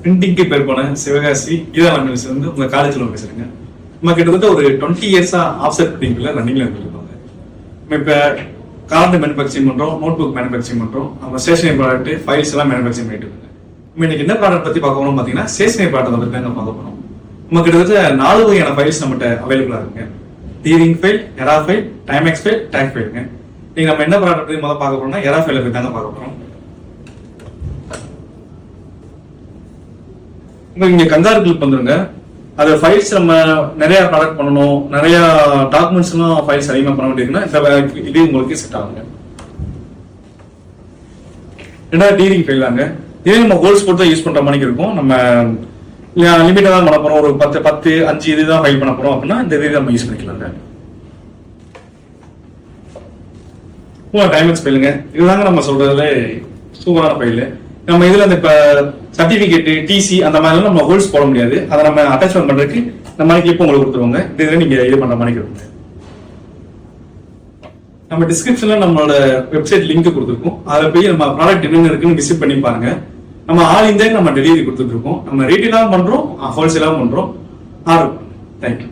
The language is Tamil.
பிரிண்டிங்க்கு பேர் போன சிவகாசி கீதா லேமினேஷன்ஸ் வந்து உங்க காலேஜ்ல பேசுறேங்க. நம்ம கிட்டத்தட்ட ஒரு 20 இயர்ஸா ஆஃப்செட் பிரிண்டிங்ல ரன்னிங்ல இருந்திருப்பாங்க. நம்ம இப்ப காலண்டர் மேனுஃபேக்சரிங் பண்றோம், நோட் புக் மேனுஃபேக்சரிங் பண்றோம், நம்ம ஸ்டேஷனரி ப்ராடக்ட், ஃபைல்ஸ் எல்லாம் மேனுஃபேக்சரிங் பண்ணிட்டு இருக்கோம். நம்ம இன்னைக்கு என்ன ப்ராடக்ட் பத்தி பார்க்க போறோம் பாத்தீங்கன்னா ஸ்டேஷனரி ப்ராடக்ட் வந்து நாங்க பார்க்க போறோம். நம்ம கிட்டத்தட்ட 4 வகையான ஃபைல்ஸ் நம்மகிட்ட அவைலபிளா இருக்குங்க. டீரிங் file, Era file, Timex file, tag ஃபைலுங்க. நீங்க நம்ம என்ன ப்ராடக்ட் பத்தி முதல்ல பார்க்க போறோம்னா எரா ஃபைல பத்தி தாங்க பார்க்க போறோம். இங்க கங்காரு கிளிப் வந்துருங்க. அது ஃபைல்ஸ் நம்ம நிறைய ப்ராடக்ட் பண்ணணும், நிறைய டாக்குமெண்ட்ஸ் எல்லாம் ஃபைல்ஸ் அதிகமா பண்ண வேண்டியிருக்குன்னா இது உங்களுக்கு செட் ஆகுங்க. ரெண்டாவது டீரிங் ஃபைல் தாங்க. இதே நம்ம கோல்ஸ் போட்டு தான் யூஸ் பண்ற மாதிரி இருக்கும். நம்ம லிமிட்டா தான் பண்ண போறோம், ஒரு 10, 5 இதுதான் ஃபைல் பண்ண போறோம் அப்படின்னா இந்த இது நம்ம யூஸ் பண்ணிக்கலாங்க. டைமெக்ஸ் ஃபைலுங்க. இதுதாங்க நம்ம சொல்றதுல சூப்பரான ஃபைல். நம்ம இதுல இந்த இப்ப சர்டிபிகேட், டிசி அந்த மாதிரி நம்ம ஹோல்ஸ் போட முடியாது. அதை நம்ம அட்டாச்மெண்ட் பண்றதுக்கு இந்த மாதிரி கிளிப் உங்களுக்கு கொடுத்துருவாங்க. இதுல நீங்க இது பண்ற மாதிரி இருக்கும். நம்ம டிஸ்கிரிப்ஷன்ல நம்மளோட வெப்சைட் லிங்க் கொடுத்துருக்கோம். அதை போய் நம்ம ப்ராடக்ட் என்னென்ன இருக்குன்னு விசிட் பண்ணி பாருங்க. நம்ம ஆல் இந்தியா நம்ம டெலிவரி கொடுத்துட்டு இருக்கோம். நம்ம ரீட்டெயிலாகவும் பண்றோம், ஹோல்சேலாகவும் பண்றோம். ஆர்டர். தேங்க்யூ.